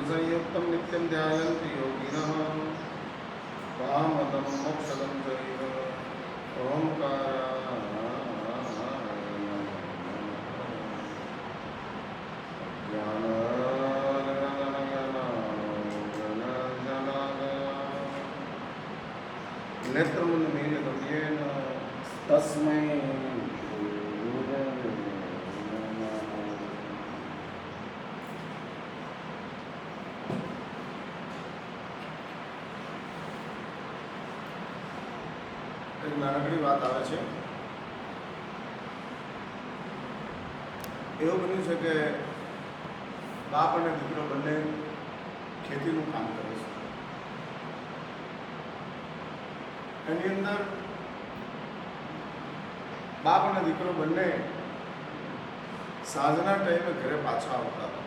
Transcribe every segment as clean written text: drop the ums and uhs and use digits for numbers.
संयुक्तं नित्यं ध्यायन्ति योगिनः कामदं मोक्षदं चैव ओंकाराय नेत्रमुन्मीलितं येन तस्मै નાનકડી વાત આવે છે. એવું બન્યું છે કે બાપ અને દીકરો બંને ખેતીનું કામ કરે છે. એની અંદર બાપ અને દીકરો બંને સાંજના ટાઈમે ઘરે પાછા આવતા હતા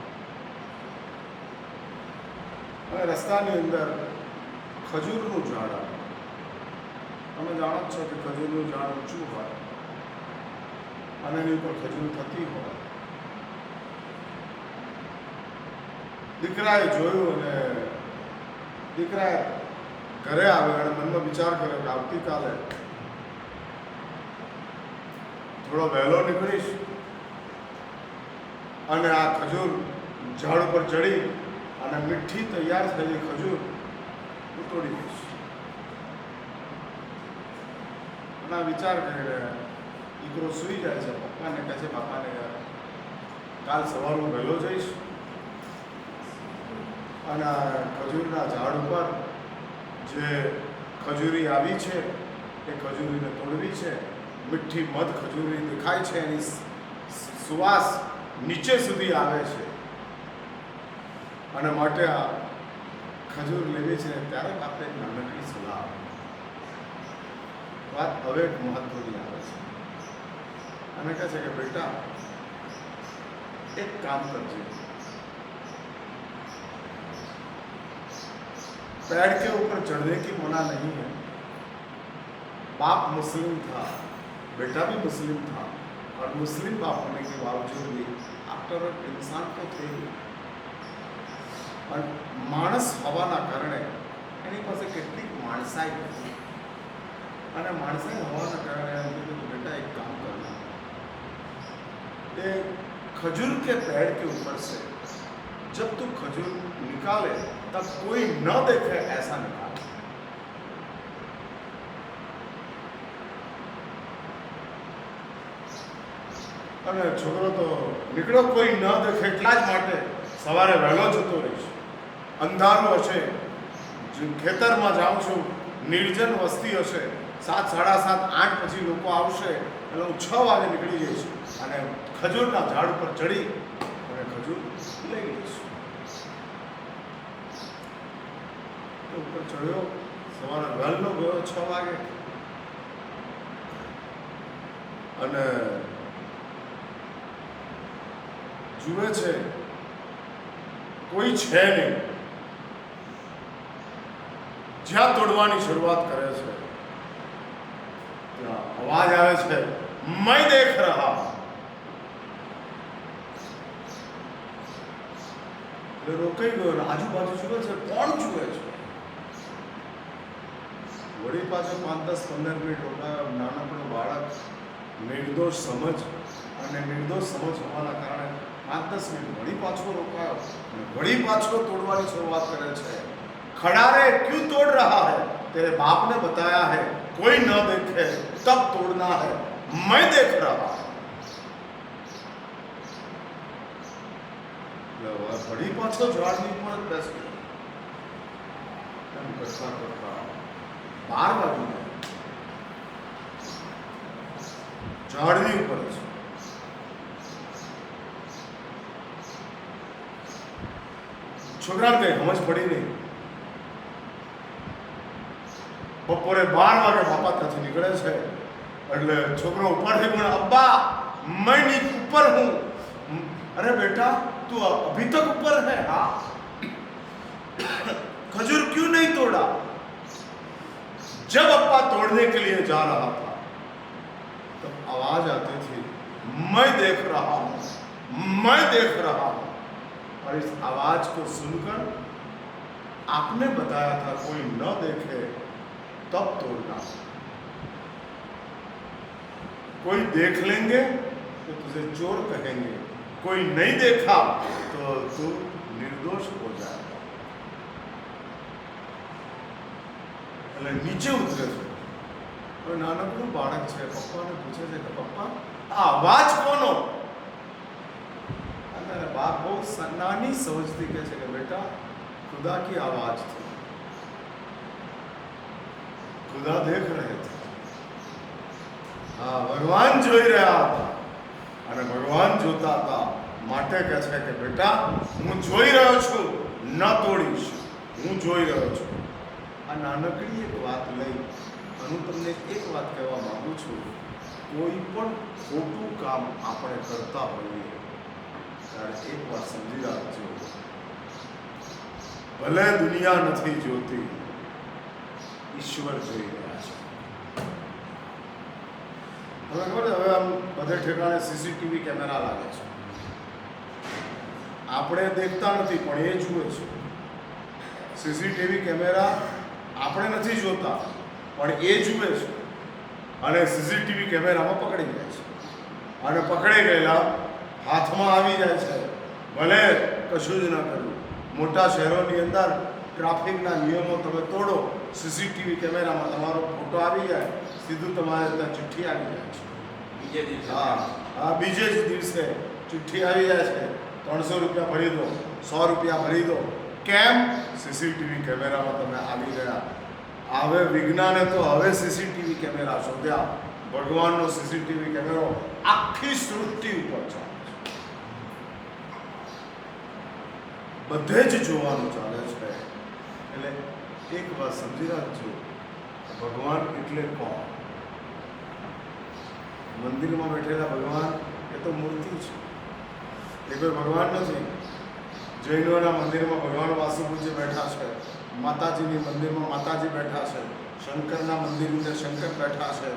અને રસ્તાની અંદર ખજૂરનું ઝાડ આવ્યું. તમે જાણો જ છો કે ખજૂરનું ઝાડ ઊંચું હોય અને એની ઉપર ખજૂર થતી હોય. દીકરાએ જોયું અને દીકરાએ ઘરે આવ્યો અને મનમાં વિચાર કર્યો કે આવતીકાલે થોડો વહેલો નીકળીશ અને આ ખજૂર ઝાડ ઉપર ચડી અને મીઠી તૈયાર થયેલી ખજૂર ઉતોડી દઈશ. વિચાર કરી રહ્યા. દીકરો સૂઈ જાય છે. પપ્પાને કહે છે, બાપાને કાલ સવારમાં વહેલો જઈશ અને ખજૂરના ઝાડ ઉપર જે ખજૂરી આવી છે એ ખજૂરીને તોડવી છે. મીઠી મધ ખજૂરી દેખાય છે, એની સુવાસ નીચે સુધી આવે છે અને માટે આ ખજૂર લેવી છે. ત્યારે આપણે એક નાનકડી સલાહ વાત હવે એક મહત્વની આવે છે અને કહે છે કે બેટા એક કામ કરજે, पेड़ के ऊपर चढ़ने की मना नहीं है. बाप मुस्लिम था, बेटा भी मुस्लिम था और मुस्लिम बाप होने के बावजूद भी आफ्टर इंसान तो थे પણ માણસ હોવાના કારણે એની પાસે કેટલીક માણસાઈ હતી અને માણસાઈ હોવાના કારણે એમ કીધું બેટા એક કામ करना, ये खजूर के पेड़ के ऊपर से जब तू खजूर निकाले तब कोई न देखे ऐसा निकाल. અને છોકરો તો નીકળ્યો, કોઈ ન દેખે એટલા જ માટે સવારે વહેલો જતો રહીશ. અંધારું હશે, ખેતરમાં જાઉં છું, નિર્જન વસ્તી હશે, 7, 7:30, 8 પછી લોકો આવશે એટલે હું 6 વાગે નીકળી જઈશ અને ખજૂરના ઝાડ ઉપર ચડી અને ખજૂર લઈ લઈશ. તો ઉપર ચડ્યો, સવારે વહેલો ગયો 6 વાગે અને જુએ છે કોઈ છે નહીં. જ્યાં તોડવાની શરૂઆત કરે છે ત્યાં અવાજ આવે છે, मैं देख रहा. એટલે રોકાઈ ગયો અને આજુબાજુ જુએ છે, કોણ જુએ છે? વળી પાછો 5, 10, 15 મિનિટ રોકાયો. નાનકડો બાળક, નિર્દોષ સમજ, અને નિર્દોષ સમજ હોવાના કારણે 5-10 મિનિટ વળી પાછો રોકાયો અને વળી પાછો तोड़वानी शुरुआत करे છે। खड़ा रे क्यों तोड़ रहा है? तेरे बाप ने बताया है कोई न देखे तब तोड़ना है, मैं देख रहा है। વળી પાછો ઝાડની ઉપર જ બેસી ગયો। એમ કરતા કરતા 12 વાગી ગયા। ઝાડની ઉપર જ છોકરાને કઈ સમજ પડી નહીં। બપોરે 12 વાગે બાપા ત્યાંથી નીકળે છે એટલે છોકરો ઉપરથી પણ અબ્બા मैं ऊपर हूँ। अरे बेटा तू अभी तक ऊपर है? हाँ। खजूर क्यों नहीं तोड़ा? जब अप्पा तोड़ने के लिए जा रहा था तो आवाज आती थी मैं देख रहा हूँ, मैं देख रहा हूँ। और इस आवाज को सुनकर आपने बताया था कोई न देखे तब तोड़ना, कोई देख लेंगे तो तुझे चोर कहेंगे, कोई नहीं देखा तो तू निर्दोष हो जाएगा। એટલે નીચે ઉતરે છે। હવે નાનકડું બાળક છે, પપ્પાને પૂછે છે કે પપ્પા આ અવાજ કોનો? અને બાપ બહુ નાની સમજતી કહે છે કે બેટા खुदा की आवाज थी, खुदा देख रहे थे। हाँ, भगवान જોઈ રહ્યા હતા અને ભગવાન જોતા હતા માટે કહે છે કે બેટા હું જોઈ રહ્યો છું, ન તોડીશ, હું જોઈ રહ્યો છું। આ નાનકડી એક વાત લઈ હું તમને એક વાત કહેવા માંગુ છું। કોઈ પણ ખોટું કામ આપણે કરતા હોઈએ ત્યારે એક વાત સમજી રાખજો, ભલે દુનિયા નથી જોતી, ઈશ્વર જોઈ રહ્યા છે। હવે ખબર હવે આમ બધે ઠેકાણે સીસીટીવી કેમેરા લાગે છે, આપણે દેખતા નથી પણ એ જુએ છે। સીસીટીવી કેમેરા આપણે નથી જોતા પણ એ જુએ છે અને સીસીટીવી કેમેરામાં પકડી જાય છે અને પકડી ગયેલા હાથમાં આવી જાય છે। ભલે કશું જ ન કર્યું। મોટા શહેરોની અંદર ટ્રાફિકના નિયમો તમે તોડો, સીસીટીવી કેમેરામાં તમારો ફોટો આવી જાય, સીધું તમારે ત્યાં ચિઠ્ઠી આવી જાય છે। બીજે દિવસે હા, બીજે જ દિવસે ચિઠ્ઠી આવી જાય છે, 300 રૂપિયા ભરી દો, 100 રૂપિયા ભરી દો। કેમ? સીસીટીવી કેમેરામાં તમે આવી ગયા। હવે વિજ્ઞાને તો હવે સીસીટીવી કેમેરા શોધ્યા, ભગવાનનો સીસીટીવી કેમેરો આખી સૃષ્ટિ ઉપર ચાલે છે, બધે જ જોવાનું ચાલે છે। એટલે એક વાત સમજી રાખજો, ભગવાન એટલે કોણ? મંદિરમાં બેઠેલા ભગવાન એ તો મૂર્તિ છે, એ કોઈ ભગવાન નથી। જૈનોના મંદિરમાં ભગવાન વાસુપૂજ્ય બેઠા છે, માતાજીની મંદિરમાં માતાજી બેઠા છે, શંકરના મંદિરની અંદર શંકર બેઠા છે,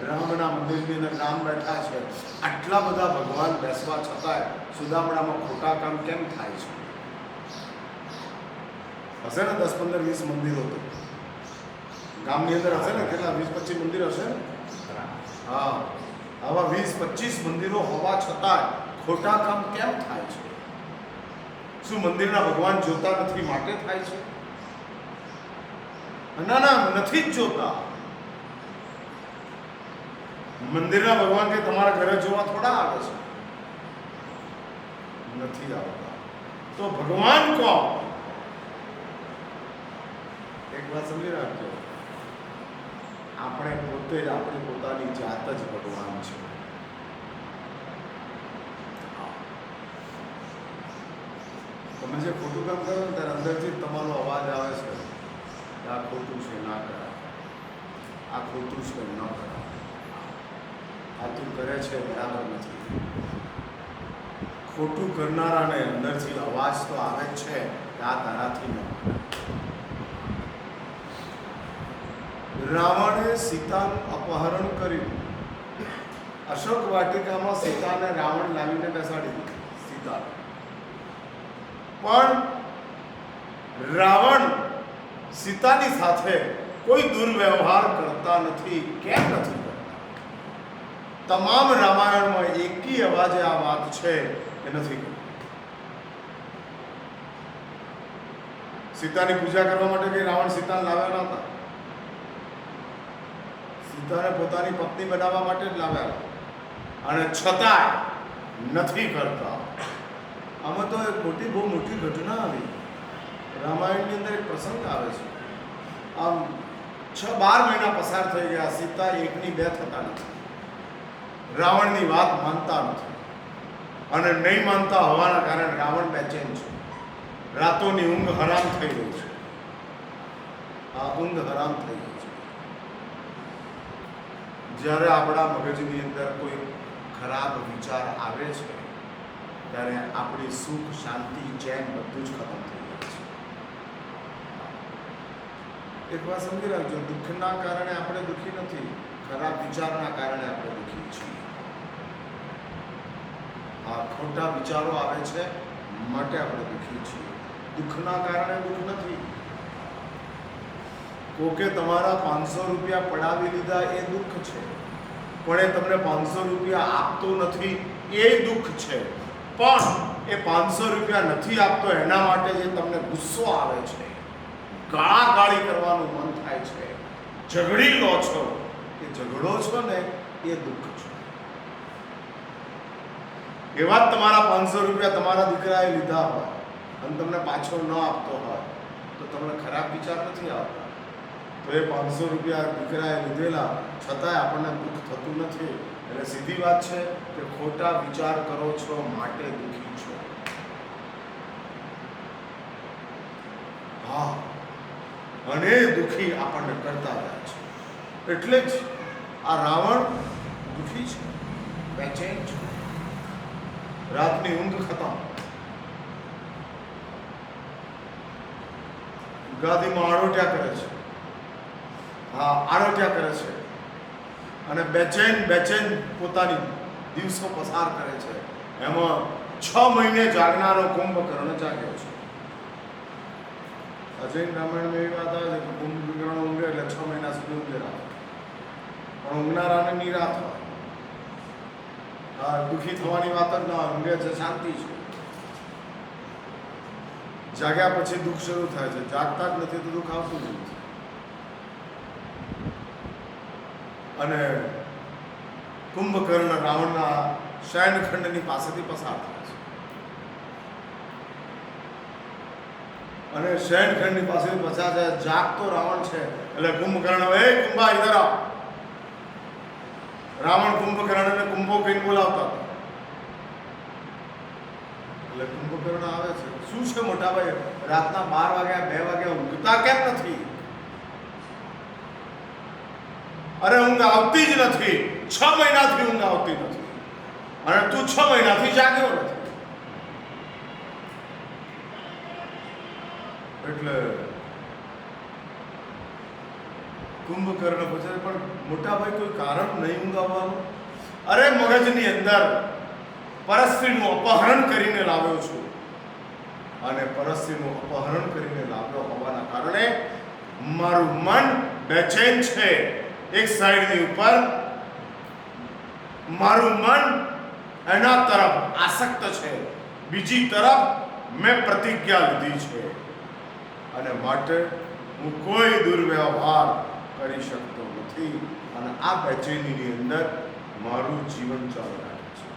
રામના મંદિરની અંદર રામ બેઠા છે। આટલા બધા ભગવાન બેસવા છતાંય સુદામડામાં ખોટા કામ કેમ થાય છે? હશે ને 10, 15, 20 મંદિરો તો ગામની અંદર હશે ને, કેટલા 20-25 મંદિર હશે ને? હા, આવા 20-25 મંદિરો હોવા છતાંય ખોટા કામ કેમ થાય છે? શું મંદિરના ભગવાન જોતા નથી માટે થાય છે? ના ના, નથી જ જોતા। મંદિરના ભગવાન કે તમારા ઘરે જોવા થોડા આવે છે? નથી આવતા। તો ભગવાન કોણ? એક વાત સમજી રાખજો, આપણે પોતે જ આપણી પોતાની જાત જ ભગવાન છે। તમે જે ખોટું કામ કરો ને ત્યારે અંદરથી તમારો અવાજ આવે છે કે આ ખોટું છે, ના કરાય, આ ખોટું છે, ન કરાય, આ તું કરે છે બરાબર નથી। ખોટું કરનારાને અંદરથી અવાજ તો આવે જ છે કે આ તારાથી ન કરાય। રાવણે સીતાનું અપહરણ કર્યું, અશોક વાટિકામાં સીતાને રાવણ લાવીને બેસાડી દીધી, સીતા। પણ રાવણ સીતાની સાથે કોઈ દુર્વ્યવહાર કરતા નથી। કેમ નથી કરતા? તમામ રામાયણમાં એકી અવાજે આ વાત છે કે નથી કરતા। સીતાની પૂજા કરવા માટે કઈ રાવણ સીતાને લાવ્યા નતા. સીતાને પોતાની પત્ની બનાવવા માટે જ લાવ્યા, અને છતાંય નથી કરતા. આમાં તો એક બહુ મોટી ઘટના આવી. રામાયણની અંદર એક પ્રસંગ આવે છે. આમ 6-12 મહિના પસાર થઈ ગયા, સીતા એકની બે થતા નથી. રાવણની વાત માનતા નથી, અને નહીં માનતા હોવાના કારણે રાવણ બેચેન છે. રાતોની ઊંઘ હરામ થઈ ગઈ છે. આ ઊંઘ હરામ થઈ ગઈ છે. જ્યારે આપણા મગજની અંદર કોઈ ખરાબ વિચાર આવે છે, ત્યારે આપણી સુખ, શાંતિ, ચેન બધું જ ખતમ થઈ જાય છે. એક વાત સમજી રાખજો, દુઃખના કારણે આપણે દુઃખી નથી, ખરાબ વિચારના કારણે આપણે દુઃખી છીએ. આ ખોટા વિચારો આવે છે માટે આપણે દુઃખી છીએ. દુઃખના કારણે દુઃખ નથી. કોકે તમારા 500 રૂપિયા પડાવી લીધા એ દુઃખ છે, પણ એ તમને 500 રૂપિયા આપતો નથી એ દુઃખ છે. પણ એ 500 રૂપિયા નથી આપતો એના માટે જે તમને ગુસ્સો આવે છે, ગાળાગાળી કરવાનું મન થાય છે, ઝઘડી લો છો, એ ઝઘડો છો ને એ દુઃખ છે. એવા જ તમારા 500 રૂપિયા તમારા દીકરાએ લીધા હોય અને તમને પાછો ન આપતો હોય તો તમને ખરાબ વિચાર નથી આવતા. તો એ 500 રૂપિયા દીકરાએ લીધેલા છતાંય આપણને દુઃખ થતું નથી. એટલે સીધી વાત છે કે ખોટા વિચાર કરો છો માટે દુઃખી છો. હા, અને દુઃખી આપણને કરતા રહ્યા છે. એટલે જ આ રાવણ દુઃખી છે, બેચેન છે. રાતની ઊંઘ ખતમ, ગાદીમાં આડોટ્યા કરે છે. હા, આડોટ્યા કરે છે, અને બેચેન પોતાની દિવસો પસાર કરે છે. એમાં 6 મહિને જાગનારો કુંભકર્ણ જાગ્યો છે. અજૈન રામાયણમાં એવી વાત આવે છે કે કુંભકર્ણ ઊંઘે એટલે 6 મહિના સુધી ઊંઘે રાત, પણ ઊંઘનારાને નિરાત હોય. હા, દુઃખી થવાની વાત જ ના, ઊંઘે છે, શાંતિ છે. જાગ્યા પછી દુઃખ શરૂ થાય છે. જાગતા જ નથી તો દુઃખ આવતું જ નથી. અને કુંભકર્ણ રાવણના શયનખંડની પાસેથી પસાર થાય છે, અને શયનખંડની પાસેથી પસાર થાય. જાગતો રાવણ છે એટલે કુંભકર્ણ, એ કુંભા ઇધર આવ. રાવણ કુંભકર્ણને કુંભો કહીને બોલાવતા હતા. એટલે કુંભકર્ણ આવે છે. શું છે મોટા ભાઈ, રાતના 12 વાગ્યા 2 વાગ્યા ઊંઘતા કેમ નથી? અરે ઊંઘ આવતી જ નથી, 6 મહિનાથી ઊંઘ આવતી નથી, અને તું 6 મહિનાથી જાગ્યો નથી. એટલે કુંભકર્ણ પૂછે, પણ મોટા ભાઈ કોઈ કારણ નહીં ઊંઘ આવવાનું? અરે મગજની અંદર પરસ્ત્રીનું અપહરણ કરીને લાવ્યો છું, અને પરસ્ત્રીનું અપહરણ કરીને લાવ્યો હોવાના કારણે મારું મન બેચેન છે. એક સાઈડની ઉપર મારું મન એના તરફ આસક્ત છે, બીજી તરફ મેં પ્રતિજ્ઞા લીધી છે, અને માટે હું કોઈ દુર્વ્યવહાર કરી શકતો નથી. અને આ બેચેનીની અંદર મારું જીવન ચાલુ રાખે છે.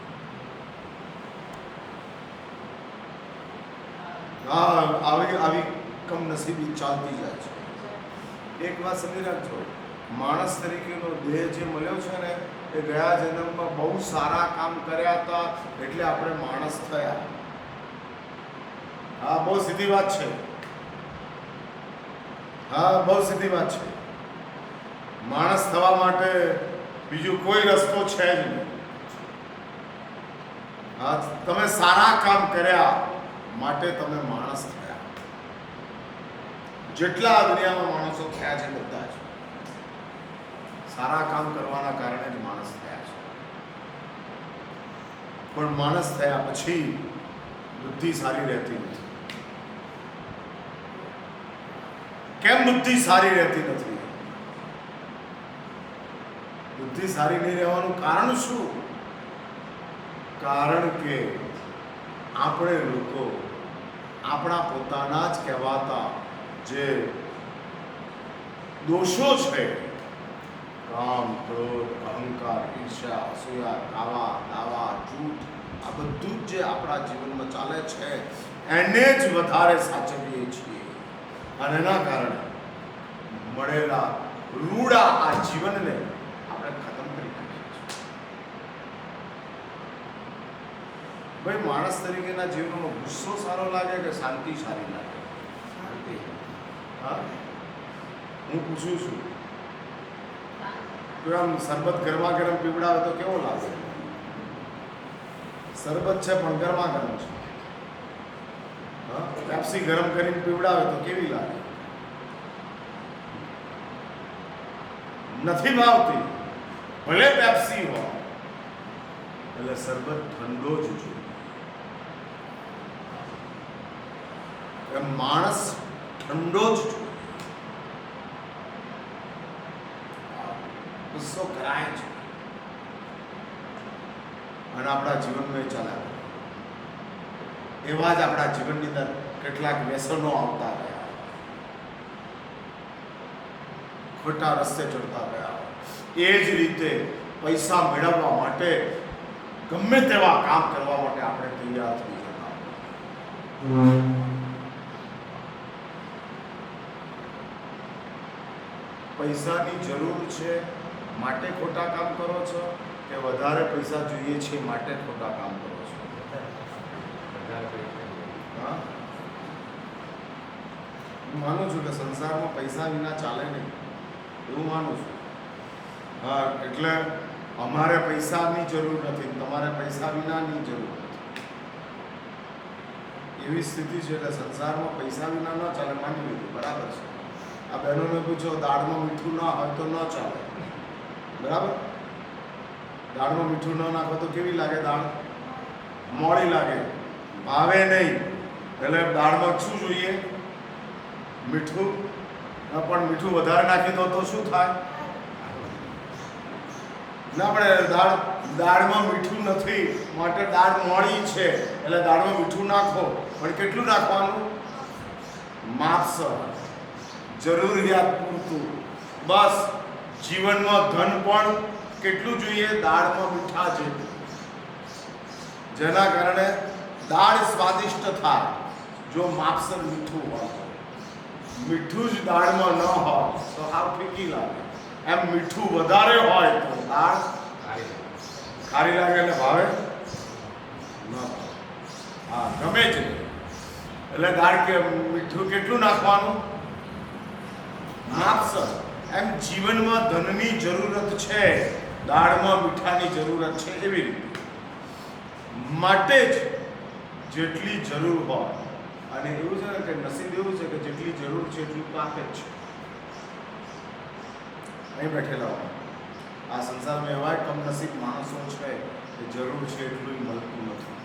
આવી કમનસીબી ચાલતી જાય છે. એક વાત સમજી રાખજો, માણસ તરીકેનો દેહ જે મળ્યો છે ને, એ ગયા જન્મમાં બહુ સારા કામ કર્યા હતા એટલે આપણે માણસ થયા. હા, બહુ સીધી વાત છે. હા, બહુ સીધી વાત છે. માણસ થવા માટે બીજું કોઈ રસ્તો છે જ નહીં. હા, તમે સારા કામ કર્યા માટે તમે માણસ થયા. જેટલા દુનિયામાં માણસો થયા છે બધા જ સારા કામ કરવાના કારણે જ માણસ થયા છે. પણ માણસ થયા પછી બુદ્ધિ સારી રહેતી નથી. કેમ બુદ્ધિ સારી રહેતી નથી? બુદ્ધિ સારી નહીં રહેવાનું કારણ શું? કારણ કે આપણે લોકો આપણા પોતાના જ કહેવાતા જે દોષો છે, કામ, ક્રોધ, અહંકાર, ઈર્ષ્યા, અસૂયા, કાવા, દાવા, જૂઠ, આ બધું જ જે આપણા જીવનમાં ચાલે છે એને જ વધારે સાચવીએ છીએ અને એના કારણે મળેલા રૂડા આ જીવનને આપણે ખતમ કરી નાખીએ છીએ. ભાઈ, માણસ તરીકેના જીવનમાં ગુસ્સો સારો લાગે કે શાંતિ સારી લાગે? શાંતિ. હા, હું પૂછું છું, તો આમ શરબત ગરમા ગરમ પીવડાવે તો કેવો લાગે? શરબત છે પણ ગરમા ગરમ છે. હા, પેપ્સી ગરમ કરીને પીવડાવે તો કેવી લાગે? નથી ભાવતી, ભલે પેપ્સી હોય. એટલે શરબત ઠંડો જ જોઈએ. માણસ ઠંડો જ જોઈએ. ગુસ્સો કરાય છે અને આપણા જીવનમાં ચાલ્યા એવા જ આપણા જીવનની અંદર કેટલાક વ્યસનો આવતા ગયા, ખોટા રસ્તે ચડતા ગયા. એ જ રીતે પૈસા મેળવવા માટે ગમે તેવા કામ કરવા માટે આપણે તૈયાર થઈ જતા. પૈસાની જરૂર છે માટે ખોટા કામ કરો છો કે વધારે પૈસા જોઈએ છે માટે ખોટા કામ કરો છો? હા, હું માનું છું કે સંસારમાં પૈસા વિના ચાલે નહીં, એવું માનું છું. હા, એટલે અમારે પૈસાની જરૂર નથી, તમારે પૈસા વિનાની જરૂર નથી, એવી સ્થિતિ છે. એટલે સંસારમાં પૈસા વિના ન ચાલે, માની લીધું, બરાબર છે. આ બહેનોને પૂછો, દાળમાં મીઠું ના હોય તો ન ચાલે, બરાબર? દાળમાં મીઠું ન નાખો તો કેવી લાગે? દાળ મોળી લાગે, ભાવે નહીં. એટલે દાળમાં શું જોઈએ? મીઠું. પણ મીઠું વધારે નાખી દો તો શું થાય? ના, આપણે દાળમાં મીઠું નથી માટે દાળ મોળી છે એટલે દાળમાં મીઠું નાખો, પણ કેટલું નાખવાનું? માપસર, જરૂરિયાત પૂરતું. બસ, જીવનમાં ધન પણ કેટલું જોઈએ? દાળમાં મીઠા જેટલું, જેના કારણે દાળ સ્વાદિષ્ટ થાય. જો માપસર મીઠું હોય, મીઠું જ દાળમાં ન હોય તો હાવ ફીકી લાગે. એમ મીઠું વધારે હોય તો દાળ ખારી લાગે એટલે ભાવે ન. હા, ગમે જ નહીં. એટલે દાળ કે મીઠું કેટલું નાખવાનું? માપસર. એમ જીવનમાં ધનની જરૂરત છે, દાળમાં મીઠાની જરૂરત છે. એવી રીતે માટે જ જેટલી જરૂર હોય, અને એવું છે ને કે નસીબ એવું છે કે જેટલી જરૂર છે એટલું તો આપે જ છે. અહીં બેઠેલા હોય, આ સંસારમાં એવા કમનસીબ માણસો છે કે જરૂર છે એટલું મળતું નથી,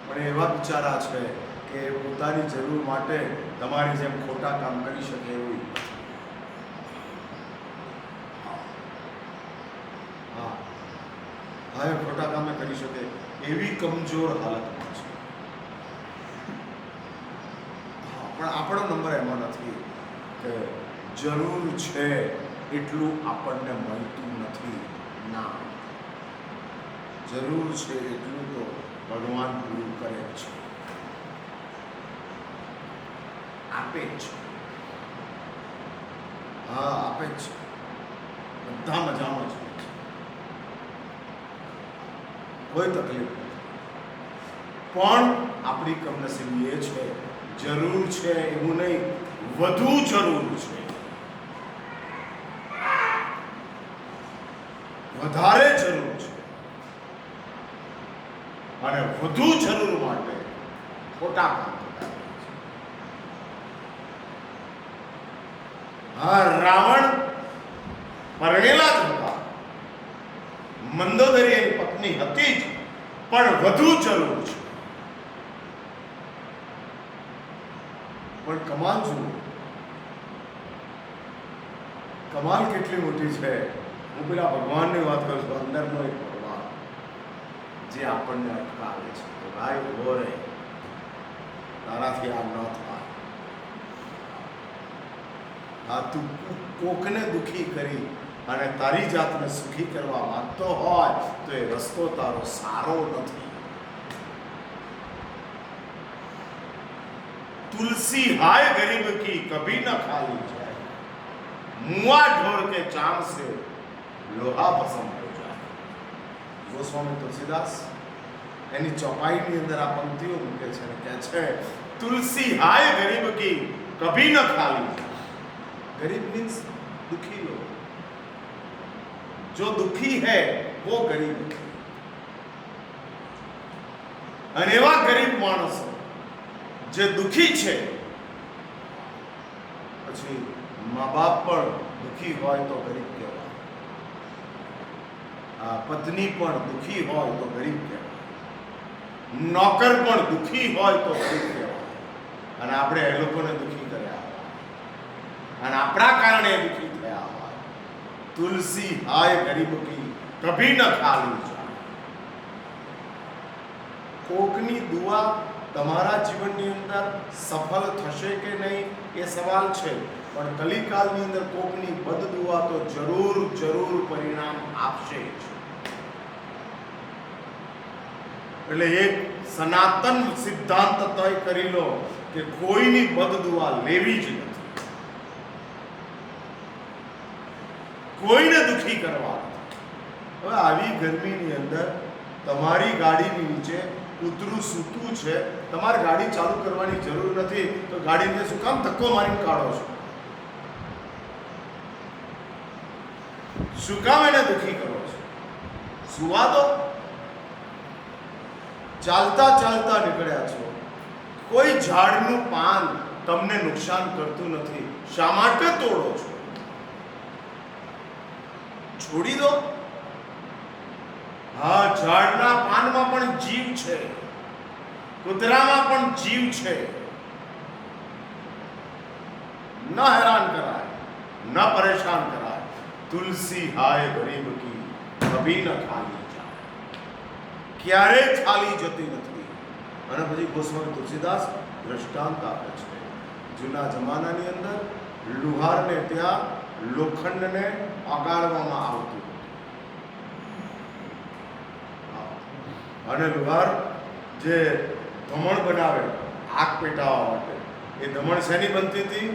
પણ એવા બિચારા છે કે પોતાની જરૂર માટે તમારી જેમ ખોટા કામ કરી શકે એવું. હા, હવે ખોટા કામે કરી શકે એવી કમજોર હાલતમાં છે. પણ આપણો નંબર એમાં નથી કે જરૂર છે એટલું આપણને મળતું નથી. ના, જરૂર છે એટલું તો ભગવાન પૂરું કરે છે, આપે જ. હા, આપે જ. બધા મજામાં છે, કોઈ તકલીફ નથી. પણ આપણી કમનસીબી એ છે, જરૂર છે એવું નહીં, વધુ જરૂર છે, વધારે જરૂર છે, અને વધુ જરૂર માટે ખોટા કામ કરતા. હા, રાવણ પરણેલા જ હતા, મંદોદરી એની પત્ની હતી જ, પણ વધુ જરૂર છે. પણ કમાલ જુઓ, કમાલ કેટલી મોટી છે. હું પેલા ભગવાનની વાત કરું છું, અંદરનો એક ભગવાન જે આપણને અટકાવે છે. તો ભાઈ ઉભો રહે, તારાથી આ ન થાય. આ તું કોકને દુઃખી કરી અને તારી જાતને સુખી કરવા માંગતો હોય તો એ રસ્તો તારો સારો નથી. तुलसी हाय गरीब की कभी न खाली जाए, मुआ ढोर के चाम से लोहा पसंद हो जाए. ગોસ્વામી તુલસીદાસ એની ચોપાઈની અંદર આ પંક્તિઓ મૂકે છે અને કહે છે તુલસી હાય ગરીબ की कभी न खाली जाए. गरीब मीन्स दुखी लोग. जो दुखी है वो गरीब है. અને એવા ગરીબ માણસો જે દુખી છે, પછી મા બાપ પણ દુખી હોય તો ગરીબ કહેવાય, પત્ની પણ દુખી હોય તો ગરીબ કહેવાય, નોકર પણ દુખી હોય તો ગરીબ કહેવાય. અને આપણે એ લોકોને દુખી કર્યા અને આપણા કારણે દુખી થયા હોય. તુલસી હાય ગરીબ કી કભી ન ખાલી જાય. કોકની દુઆ તમારા જીવનની અંદર સફળ થશે કે નહીં એ સવાલ છે, પણ કલિકાલની અંદર કોકની બદદુઆ તો જરૂર જરૂર પરિણામ આપશે જ. એટલે એક સનાતન સિદ્ધાંત તય કરી લો કે કોઈની બદદુઆ લેવી જ નથી, કોઈને દુખી કરવા. હવે આવી ગરમીની અંદર તમારી ગાડીની નીચે કૂતરું સૂતું છે, તમારે ગાડી ચાલુ કરવાની જરૂર નથી, તો ગાડીને શું કામ ધક્કો મારીને કાઢો છો? શું કામ એને દુખી કરો છો? સુવા દો. ચાલતા ચાલતા નીકળ્યા છો, કોઈ ઝાડનું પાન તમને નુકસાન કરતું નથી, શા માટે તોડો છો? છોડી દો. હા, ઝાડના પાનમાં પણ જીવ છે, કૂતરામાં પણ જીવ છે. ન હેરાન કરાય, ન પરેશાન કરાય. તુલસી હાય ગરીબ કી કભી ન ખાલી જાય. ક્યારેય ખાલી જતી નથી. અને પછી ગોસ્વામી તુલસીદાસ દ્રષ્ટાંત આપે છે. જૂના જમાનાની અંદર લુહારને ત્યાં લોખંડને ઓગાળવામાં આવતું અને લુહાર જે ધમણ બનાવે આગ પેટાવવા માટે, એ ધમણ શેની બનતી હતી?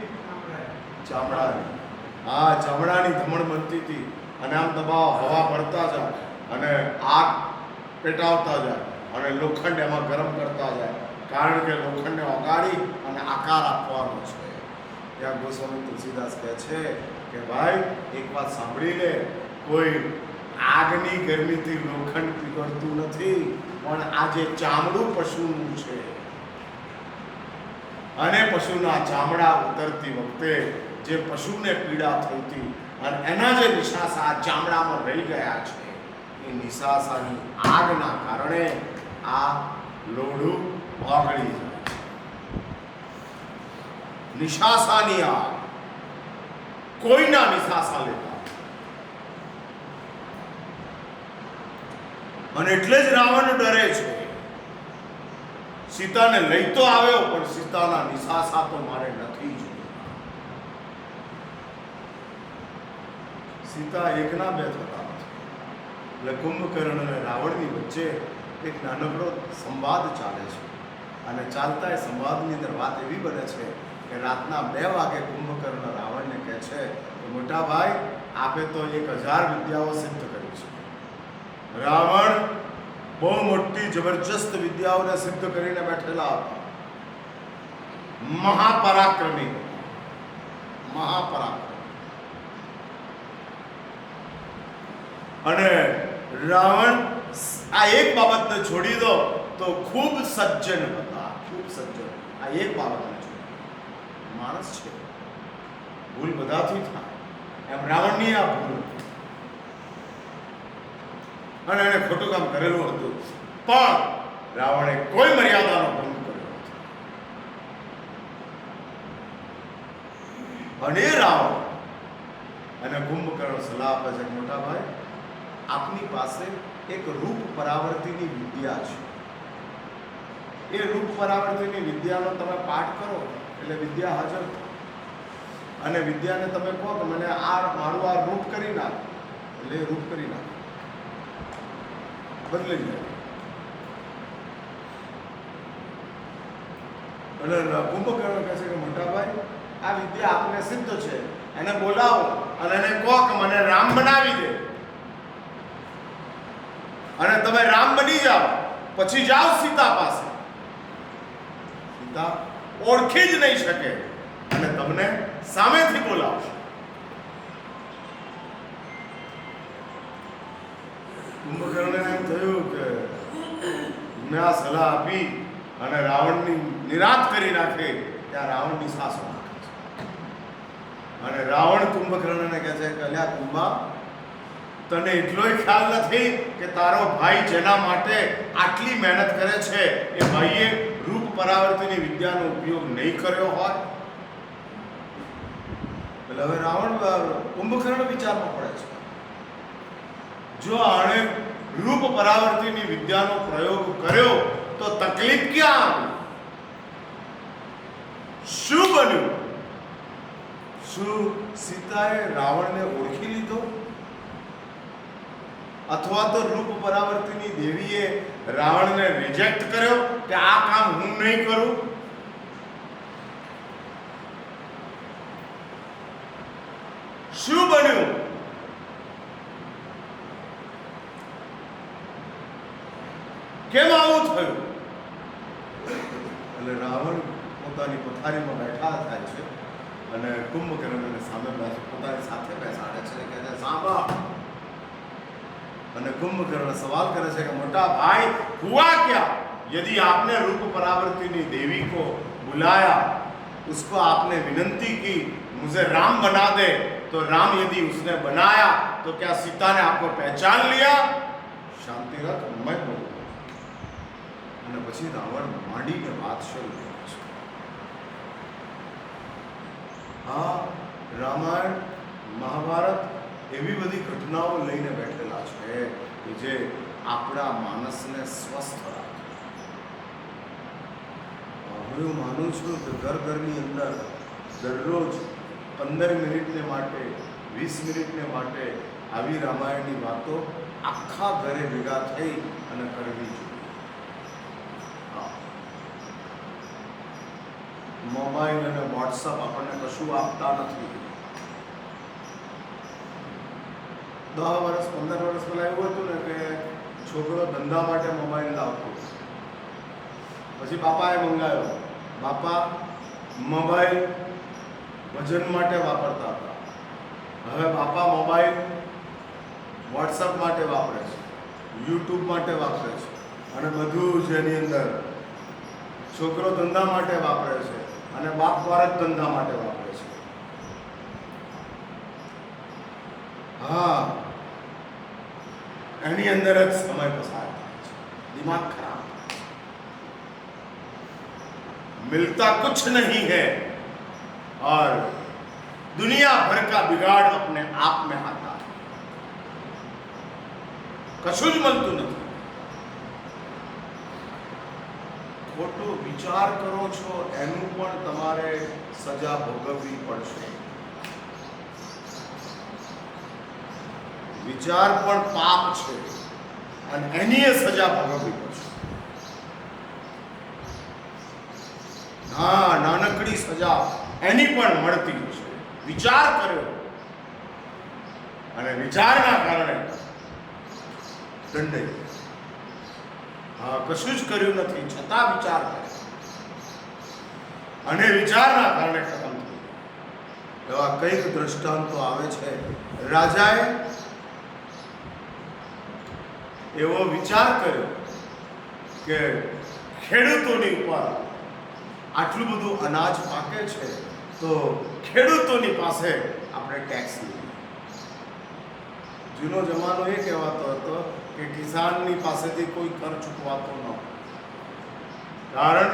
ચામડાની. હા, ચામડાની ધમણ બનતી હતી. અને આમ દબાવ હવા ભરતા જાય અને આગ પેટાવતા જાય અને લોખંડ એમાં ગરમ કરતા જાય, કારણ કે લોખંડને ઓગાળી અને આકાર આપવાનો છે. ત્યાં ગોસ્વામી તુલસીદાસ કહે છે કે ભાઈ એક વાત સાંભળી લે, કોઈ આગની ગરમીથી લોખંડ પીગળતું નથી, પણ આ જે ચામડું પશુનું છે અને પશુના ચામડા ઉતરતી વખતે જે પશુને પીડા થઈ હતી અને એના જે નિશાસા આ ચામડામાં રહી ગયા છે, એ નિશાસાની આગના કારણે આ લોઢું ઓગળી જાય. નિશાસાની આગ, કોઈના નિશાસા લેતા. અને એટલે જ રાવણ ડરે છે. સીતાને લઈ તો આવ્યો, પણ સીતાના નિશાસા તો મારે નથી જોઈએ. સીતા એકના બે થતા નથી. એટલે કુંભકર્ણ અને રાવણની વચ્ચે એક નાનકડો સંવાદ ચાલે છે. અને ચાલતા એ સંવાદની અંદર વાત એવી બને છે કે રાતના 2 વાગે કુંભકર્ણ રાવણને કહે છે કે મોટા ભાઈ, આપે તો 1000 વિદ્યાઓ સિદ્ધ કરી છે. રાવણ બહુ મોટી જબરજસ્ત વિદ્યાઓને સિદ્ધ કરીને બેઠેલા હતા. મહાપરાક્રમી, મહાપરાક્રમી. અને રાવણ આ એક બાબતને છોડી દો તો ખૂબ સજ્જન હતા, ખૂબ સજ્જન. આ એક બાબતને છોડી, માણસ છે, ભૂલ બધાથી થાય, એમ રાવણની આ ભૂલ. અને એને ખોટું કામ કરેલું હતું, પણ રાવણે કોઈ મર્યાદાનો ભંગ કર્યો નથી. અને રાવણ અને કુંભકર્ણ સલાહ આપે છે, મોટા ભાઈ, આપની પાસે એક રૂપ પરાવર્તિની વિદ્યા છે. એ રૂપ પરાવર્તિની વિદ્યાનો તમે પાઠ કરો એટલે વિદ્યા હાજર થાય. અને વિદ્યાને તમે કહો કે મને મારું આ રૂપ કરી નાખ એટલે એ રૂપ કરી નાખ, બદલી જાય. અને કુંભકર્ણ કહે છે કે મોટા ભાઈ આ વિદ્યા આપને સિદ્ધ છે, એને બોલાવો અને એને કહો કે મને રામ બનાવી દે અને તમે રામ બની જાઓ. પછી જાઓ સીતા પાસે. સીતા ઓળખી જ નહીં શકે અને તમને સામેથી બોલાવશે. કુંભકર્ણને એમ થયું કે મેં આ સલાહ આપી અને રાવણની નિરાત કરી નાખે ત્યાં રાવણની સાસો નાખે છે. અને રાવણ કુંભકર્ણને કહે છે કે અલ્યા કુંભા, તને એટલોય ખ્યાલ નથી કે તારો ભાઈ જેના માટે આટલી મહેનત કરે છે એ ભાઈએ રૂપ પરાવર્તિની વિદ્યાનો ઉપયોગ નહીં કર્યો હોય? એટલે હવે રાવણ કુંભકર્ણ વિચારમાં પડે છે. જો આણે રૂપ પરાવર્તિની વિદ્યાનો પ્રયોગ કર્યો તો તકલીફ ક્યાં આવી? શું બન્યું? શું સીતાએ રાવણને ઓળખી લીધો? અથવા તો રૂપ પરાવર્તિની દેવીએ રાવણને રિજેક્ટ કર્યો કે આ કામ હું નહીં કરું? શું બન્યું? કેમ આવું થયું? એટલે રાવણ પોતાની પથારીમાં બેઠા થાય છે અને કુંભકર્ણને સામે પોતાની સાથે બેસાડે છે કે સાંભળ. અને कुंभकर्ण सवाल करे છે કે મોટા ભાई हुआ क्या? यदि आपने रूप परावर्तिनी देवी को बुलाया, उसको आपने विनंती की मुझे राम बना दे, तो राम यदि उसने बनाया तो क्या सीता ने आपको पहचान लिया? शांति रख, मैं बोलूं. અને પછી રાવણ માંડીને વાત શરૂ કરે છે. હા, રામાયણ મહાભારત એવી બધી ઘટનાઓ લઈને બેઠેલા છે કે જે આપણા માનસને સ્વસ્થ રાખે. હું માનું છું કે ઘરની અંદર દરરોજ 15 મિનિટને માટે 20 મિનિટને માટે આવી રામાયણની વાતો આખા ઘરે ભેગા થઈ અને કરવી જોઈએ. મોબાઈલ અને વોટ્સઅપ આપણને કશું આપતા નથી. 10 વર્ષ 15 વર્ષ પહેલા એવું હતું ને કે છોકરો ધંધા માટે મોબાઈલ લાવતો, પછી બાપાએ મંગાવ્યો. બાપા મોબાઈલ ભજન માટે વાપરતા હતા. હવે બાપા મોબાઈલ વોટ્સઅપ માટે વાપરે છે, યુટ્યુબ માટે વાપરે છે અને બધું જ એની અંદર. છોકરો ધંધા માટે વાપરે છે અને બાપ દ્વારા જ ધંધા માટે વાપરે છે. હા, એની અંદર જ સમય પસાર થાય છે, દિમાગ ખરાબ. मिलता कुछ नहीं है और दुनिया भर का बिगाड़ अपने आप में आता है. कશું જ મળતું નથી. ખોટો વિચાર કરો છો એનું પણ તમારે સજા ભોગવવી પડશે. વિચાર પણ પાપ છે અને એની સજા ભોગવવી પડશે. હા, નાનકડી સજા એની પણ મળતી છે. વિચાર કર્યો અને વિચારના કારણે દંડ. હા, કશું જ કર્યું નથી છતાં વિચાર કર્યો અને વિચારના કારણે ખતમ થયું. એવા કઈક દ્રષ્ટાંતો આવે છે. રાજાએ એવો વિચાર કર્યો કે ખેડૂતોની ઉપર આટલું બધું અનાજ પાકે છે તો ખેડૂતોની પાસે આપણે ટેક્સ લઈએ. જૂનો જમાનો એ કહેવાતો હતો કે કિસાનની પાસેથી કોઈ કર ચૂકવાતો ન, કારણ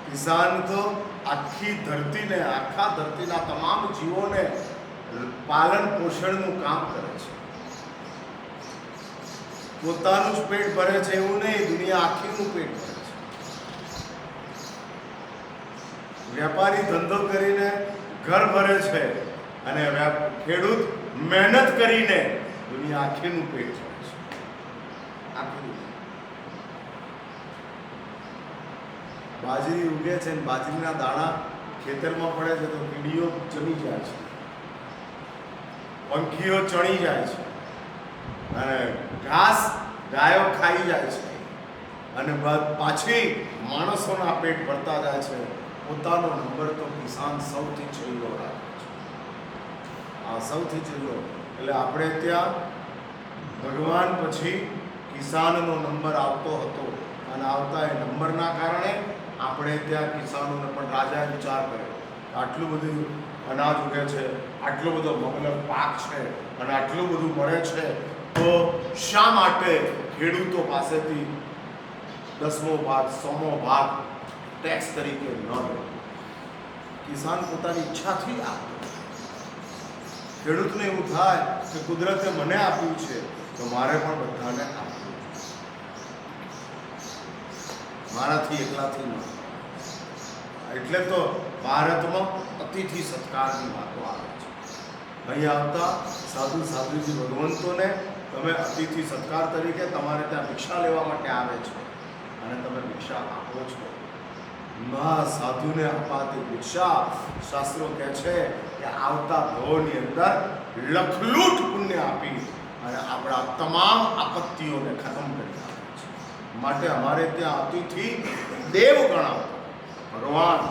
કિસાન તો આખી ધરતીને, આખા ધરતીના તમામ જીવોને પાલન પોષણનું કામ કરે છે. પોતાનું જ પેટ ભરે છે એવું નહીં, દુનિયા આખીનું પેટ ભરે છે. વેપારી ધંધો કરીને ઘર ભરે છે અને ખેડૂત મહેનત કરીને દુનિયા આખીનું પેટ ભરે છે. આખી બાજરી ઉગે છે ને બાજરીના દાણા ખેતરમાં પડે છે તો કીડીઓ જમી જાય છે, પંખીઓ ચણી જાય છે અને ઘાસ ગાયો ખાઈ જાય છે અને પાછી માણસોના પેટ ભરતા જાય છે. પોતાનો નંબર તો કિસાન સૌથી છેલ્લો રાખે છે. આ સૌથી છેલ્લો એટલે આપણે ત્યાં ભગવાન પછી કિસાનનો નંબર આવતો હતો અને આવતા એ નંબરના કારણે આપણે ત્યાં કિસાનોને પણ રાજાએ વિચાર કર્યો આટલું બધું અનાજ ઉગે છે, આટલો બધો મબલક પાક છે અને આટલું બધું મળે છે તો શા માટે ખેડૂતો પાસેથી 10મો ભાગ 100મો ભાગ ટેક્સ તરીકે ન લે? કિસાન પોતાની ઈચ્છાથી આપે. ખેડૂતને એવું થાય કે કુદરતે મને આપ્યું છે તો મારે પણ બધાને આપવું, મારાથી એકલાથી ન. એટલે તો ભારતમાં અતિથિ સત્કારની વાતો આવે છે. અહીં આવતા સાધુજી ભગવંતોને તમે અતિથિ સત્કાર તરીકે તમારે ત્યાં ભિક્ષા લેવા માટે આવે છે અને તમે ભિક્ષા આપો છો. સાધુને અપાતી ભિક્ષા શાસ્ત્રો કહે છે કે આવતા ભવોની અંદર લખલૂટ પુણ્ય આપી અને આપણા તમામ આપત્તિઓને ખતમ કરી આપે છે. માટે અમારે ત્યાં અતિથિ દેવ ગણાવતા ભગવાન,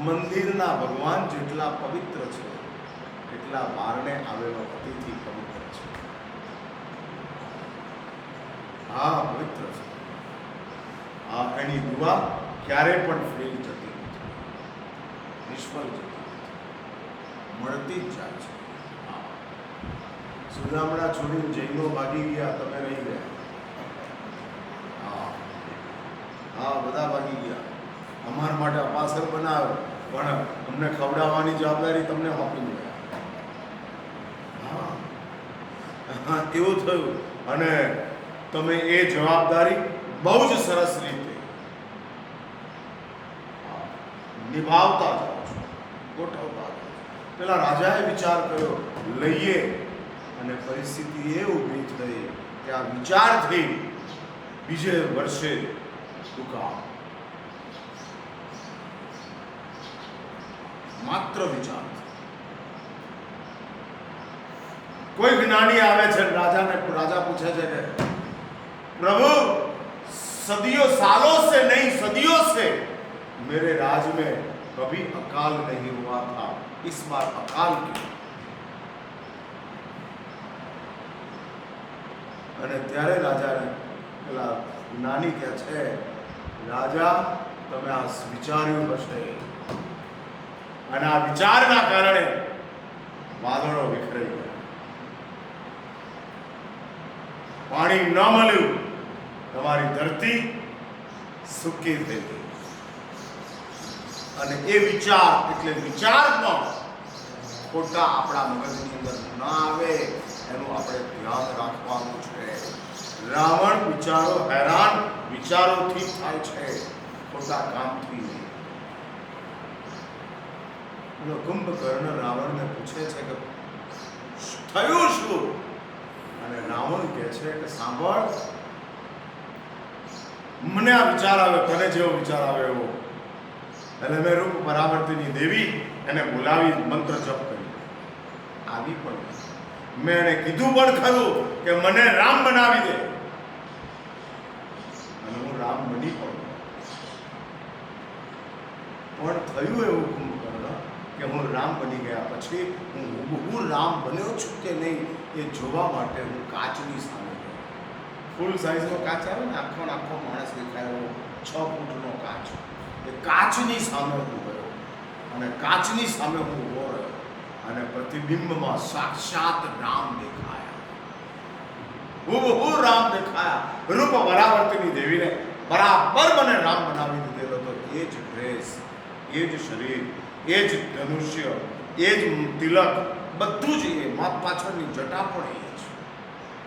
મંદિરના ભગવાન જેટલા પવિત્ર છે એટલા બારણે આવેલો અતિથિ પવિત્ર છે. હા, પવિત્ર છે. એની દુઆ ક્યારે પણ ફેલ જતી નથી, નિષ્ફળ જતી નથી, મળતી જ જાય છે. સુદામડા છોડીને જૈનો ભાગી ગયા, તમે રહી ગયા. હા, બધા ભાગી ગયા. અમારા માટે અપાસર બનાવ્યો પણ અમને ખવડાવવાની જવાબદારી તમને સોંપી ગયા. હા, એવું થયું અને તમે એ જવાબદારી બહુ જ સરસ રીતે નિભાવતા જાઓ છો, ગોઠવતા જાઓ છો. પેલા રાજાએ વિચાર કર્યો લઈએ અને પરિસ્થિતિ એ ઊભી થઈ કે આ વિચારથી બીજે વર્ષે દુકાળ, માત્ર વિચાર. કોઈ જ્ઞાની આવે છે રાજા પૂછે છે કે प्रभु सदियों सालों से नहीं सदियों से मेरे राज में कभी अकाल नहीं हुआ था, इस बार अकाल क्यों? અને ત્યારે રાજાને પેલા જ્ઞાની કહે છે રાજા તમે આ વિચાર્યું હશે અને આ વિચારના કારણે વાદળો વિખરાઈ ગયા, પાણી ન મળ્યું, તમારી ધરતી સૂકી થઈ ગઈ. અને એ વિચાર એટલે વિચાર પણ ખોટા આપણા મગજની અંદર ન આવે એનું આપણે ધ્યાન રાખવાનું છે. રાવણ વિચારો હેરાન વિચારોથી થાય છે, ખોટા કામથી નહીં. કુંભકર્ણ રાવણને પૂછે છે કે થયું શું? અને રાવણ કહે છે કે સાંભળ, મને આ વિચાર આવ્યો, તને જેવો વિચાર આવ્યો એવો. એટલે મેં રૂપ પરાવર્તિની દેવી એને બોલાવી મંત્ર જપ કરી. આવી પણ મેં એને કીધું પણ ખરું કે મને રામ બનાવી દે અને હું રામ બની પણ થયું એવું કુંભકર્ણ કે હું રામ બની ગયા પછી હું રામ બન્યો છું કે નહીં એ જોવા માટે હું કાચની સામે ગયો. ફૂલ સાઈઝનો કાચ આવે ને, આખો માણસ દેખાય એવો 6 ફૂટનો કાચ, એ કાચની સામે હું ગયો અને કાચની સામે હું ઊભો રહ્યો અને પ્રતિબિંબમાં સાક્ષાત રામ દેખાયા, હું રામ દેખાયા. રૂપ પરાવર્તિની દેવીને બરાબર મને રામ બનાવી દીધેલો તો એ જ ડ્રેસ, એ જ શરીર, એ જ ધનુષ્ય, એ જ તિલક, બધું જ એ માત પાછળની જટા પણ એ જ.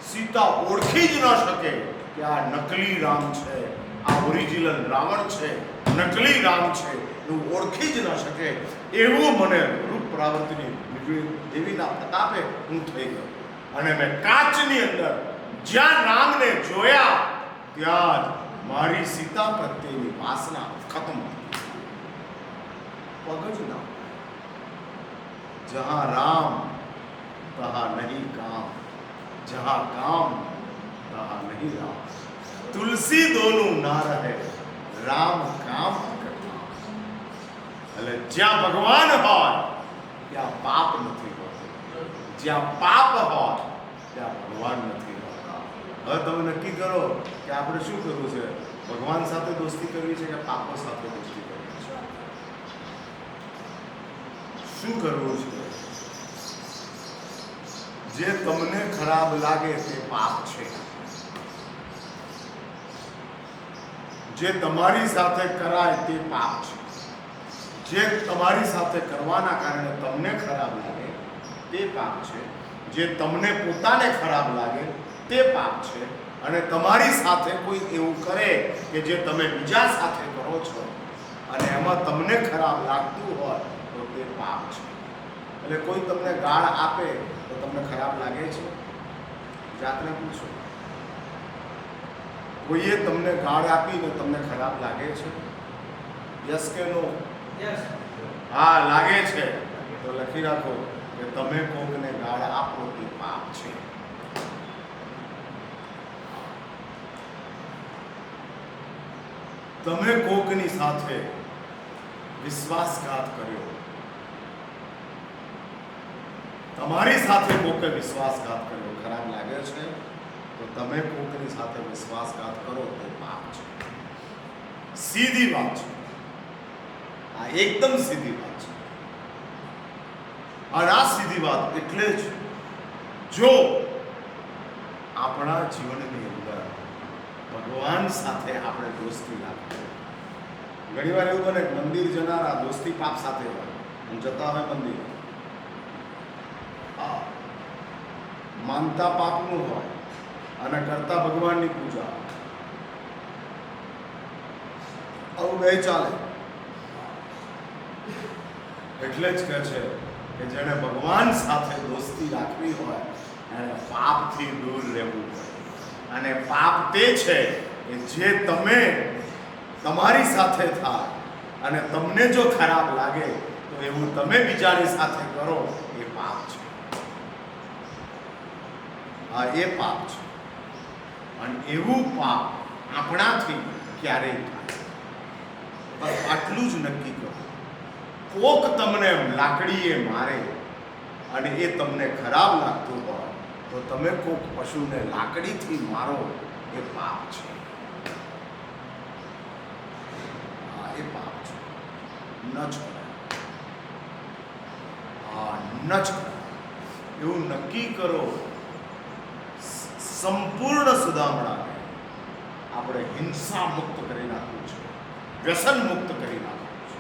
સીતા ઓળખી જ ન શકે કે આ નકલી રામ છે, આ ઓરિજિનલ રાવણ છે, નકલી રામ છે. એવું ઓળખી જ ન શકે એવું મને રૂપ પ્રાવૃત્તિની દેવીના પ્રતાપે હું થઈ ગયો. અને મેં કાચની અંદર જ્યાં રામને જોયા ત્યાં જ મારી સીતા પ્રત્યેની વાસના ખતમ થઈ. પગ જ ના. જહાં રામ તહાં નહીં કામ, જહાં કામ તહાં નહીં રામ. તુલસી દોનું ના રહે, રામ કામ કરતા. એટલે જ્યાં ભગવાન હોય ત્યાં પાપ નથી હોતું, જ્યાં પાપ હોય ત્યાં ભગવાન નથી હોતા. હવે તમે નક્કી કરો કે આપણે શું કરવું છે, ભગવાન સાથે દોસ્તી કરવી છે કે પાપો સાથે દોસ્તી કરવી છે? શું કરવું છે? જે તમને ખરાબ લાગે તે પાપ છે. જે તમારી સાથે કરાય તે પાપ છે. જે તમારી સાથે કરવાના કારણે તમને ખરાબ લાગે તે પાપ છે. જે તમને પોતાને ખરાબ લાગે તે પાપ છે. અને તમારી સાથે કોઈ એવું કરે કે જે તમે બીજા સાથે કરો છો અને એમાં તમને ખરાબ લાગતું હોય તો તે પાપ છે. એટલે કોઈ તમને ગાળ આપે તો તમને ખરાબ લાગે છે? જાતને પૂછો. કોઈએ તમને ગાળ આપીને તમને ખરાબ લાગે છે? યસ કે નો? યસ. હા, લાગે છે તો લખી રાખો કે તમે કોકને ગાળ આપો તે પાપ છે. તમે કોકની સાથે વિશ્વાસઘાત કર્યો, તમારી સાથે કોકે વિશ્વાસઘાત કર્યો, ખરાબ લાગે છે તો તમે કોકની સાથે વિશ્વાસઘાત કરો તે પાપ છે. સીધી વાત છે આ, એકદમ સીધી વાત છે. અને આ સીધી વાત એટલે જ જો આપણા જીવનની અંદર ભગવાન સાથે આપણે દોસ્તી રાખીએ. ઘણી વાર એવું બને મંદિર જનારા દોસ્તી પાપ સાથે હોય અને જતા હોય મંદિર, માનતા પાપનું હોય અને કરતા ભગવાનની પૂજા. આવું બે ચાલે. એટલે જ કહે છે કે જેણે ભગવાન સાથે દોસ્તી રાખવી હોય એને પાપથી દૂર રહેવું પડે. અને પાપ તે છે કે જે તમે તમારી સાથે થાય અને તમને જો ખરાબ લાગે તો એવું તમે બીજાની સાથે કરો એ પાપ છે. હા, એ પાપ છે. અને એવું પાપ આપણાથી ક્યારેય થાય. બસ આટલું જ નક્કી કરો. કોક તમને લાકડીએ મારે અને એ તમને ખરાબ લાગતું હોય તો તમે કોક પશુને લાકડીથી મારો એ પાપ છે. હા, એ પાપ છે. ન જ કરાય. હા, ન જ કરાય. એવું નક્કી કરો. સંપૂર્ણ સુદામણાને આપણે હિંસા મુક્ત કરી નાખવું છે, વ્યસન મુક્ત કરી નાખવું છે.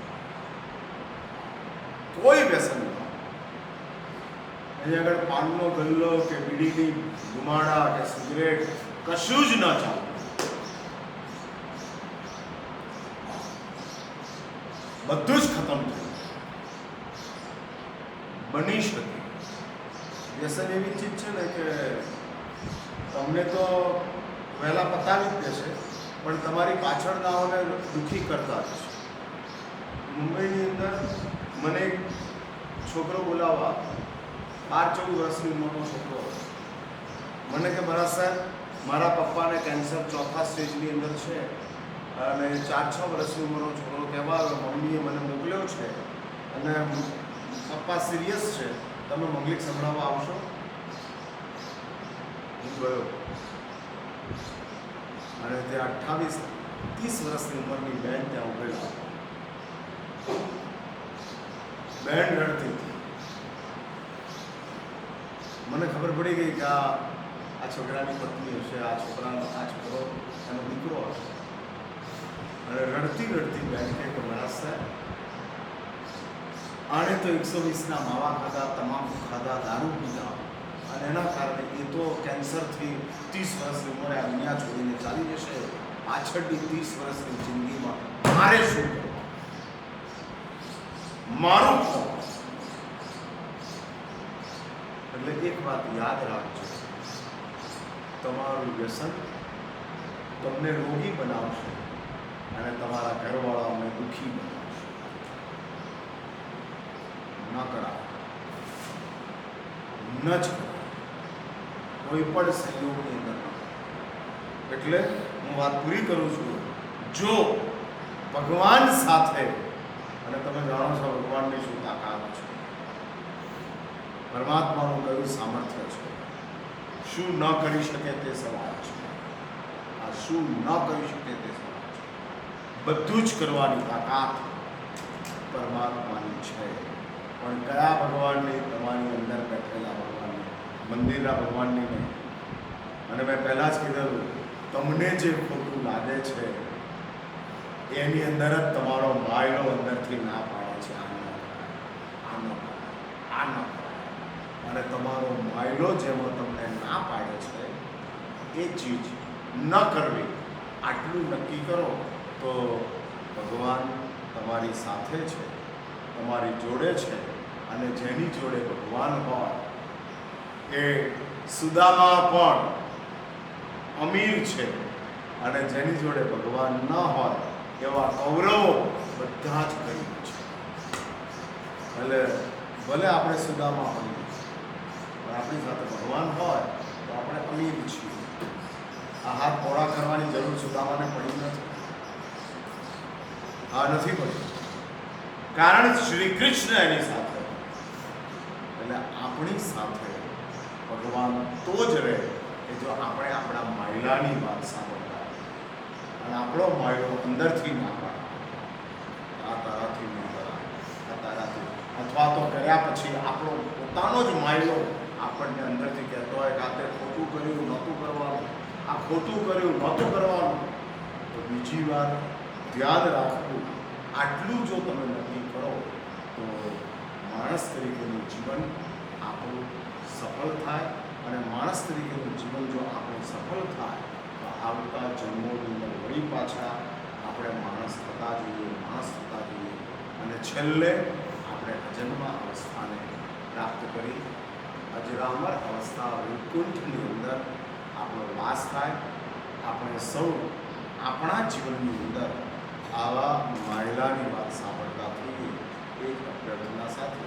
કોઈ વ્યસન ન. અહીં આગળ પાનનો ગલ્લો કે બીડીની ધુમાડા કે સિગરેટ કશું જ ન ચાલે. બધું જ ખતમ થયું. બની શકે. વ્યસન એવી ચીજ છે ને કે તમને તો વહેલા પતાવી જ દેશે પણ તમારી પાછળનાઓને દુઃખી કરતા જ છે. મુંબઈની અંદર મને એક છોકરો બોલાવવા, 12-14 વર્ષની ઉંમરનો છોકરો હતો. મને કે મહારાજ સાહેબ, મારા પપ્પાને કેન્સર 4થા સ્ટેજની અંદર છે અને 4-6 વર્ષની ઉંમરનો છોકરો કહેવા આવ્યો, મમ્મીએ મને મોકલ્યો છે અને પપ્પા સિરિયસ છે, તમે મંગલિક સંભળાવવા આવશો? હું ગયો અને ત્યાં 28-30 વર્ષની ઉંમરની બેન ત્યાં ઉભેલા. બેન રડતી હતી. મને ખબર પડી ગઈ કે આ છોકરાની પત્ની હશે, આ છોકરો એનો દીકરો હશે. અને રડતી રડતી બેન કે મહારાજ સાહેબ, આણે તો 120ના માવા ખાધા, તમાકુ ખાધા, દારૂ પીધા અને એના કારણે એ તો કેન્સરથી 30 વર્ષની ઉંમરે આ દુનિયા છોડીને ચાલી જશે. પાછળની 30 વર્ષની જિંદગીમાં મારે શું કરવું? મારું કોણ? એટલે એક વાત યાદ રાખજો, તમારું વ્યસન તમને રોગી બનાવશે અને તમારા ઘરવાળાઓને દુઃખી બનાવશે. ન કરાય, ન જ કરાય, કોઈ પણ સંયોગની અંદર ન કરાય. એટલે હું વાત પૂરી કરું છું. જો ભગવાન સાથે, અને તમે જાણો છો ભગવાનની શું તાકાત છે, પરમાત્માનું કયું સામર્થ્ય છે, શું ન કરી શકે તે સવાલ છે. આ શું ન કરી શકે તે સવાલ છે. બધું જ કરવાની તાકાત પરમાત્માની છે. પણ કયા ભગવાનની? તમારી અંદર બેઠેલા ભગવાનની, મંદિરના ભગવાનની નહીં. અને મેં પહેલાં જ કીધેલું, તમને જે ખોટું લાગે છે એની અંદર જ તમારો માયલો અંદરથી ના પાડે છે, આ ન કરાય, આ ન કરાય. અને તમારો માયલો જેમાં તમને ના પાડે છે એ ચીજ ન કરવી, આટલું નક્કી કરો તો ભગવાન તમારી સાથે છે, તમારી જોડે છે. અને જેની જોડે ભગવાન હોય એ સુદામા પણ અમીર છે, અને જેની જોડે ભગવાન ન હોય એવા કૌરવો બધા જ ગરીબ છે. એટલે ભલે આપણે સુદામા હોઈએ પણ આપણી સાથે ભગવાન હોય તો આપણે અમીર છીએ. આ હાથ પોળા કરવાની જરૂર સુદામાને પડી નથી. આ નથી પડી, કારણ શ્રી કૃષ્ણ એની સાથે. એટલે આપણી સાથે ભગવાન તો જ રહે કે જો આપણે આપણા માયલાની વાત સાંભળતા અને આપણો માયલો અંદરથી ના પાડે, આ તારાથી ન કરાય, આ તારાથી, અથવા તો કર્યા પછી આપણો પોતાનો જ માયલો આપણને અંદરથી કહેતો હોય કે આ તે ખોટું કર્યું, નહોતું કરવાનું, આ ખોટું કર્યું, નહોતું કરવાનું. તો બીજી વાર ધ્યાન રાખવું. આટલું જો તમે નક્કી કરો તો માણસ તરીકેનું જીવન આપણું સફળ થાય. અને માણસ તરીકેનું જીવન જો આપણું સફળ થાય તો આવતા જન્મોની અંદર વળી પાછા આપણે માણસ થતા જઈએ, માણસ થતા જઈએ, અને છેલ્લે આપણે અજન્મ અવસ્થાને પ્રાપ્ત કરી અજરામર અવસ્થા વૈકુંઠની અંદર આપણો વાસ થાય. આપણે સૌ આપણા જીવનની અંદર આવા માયલાની વાત સાંભળતા થઈએ, એ જ અભ્યર્થના સાથે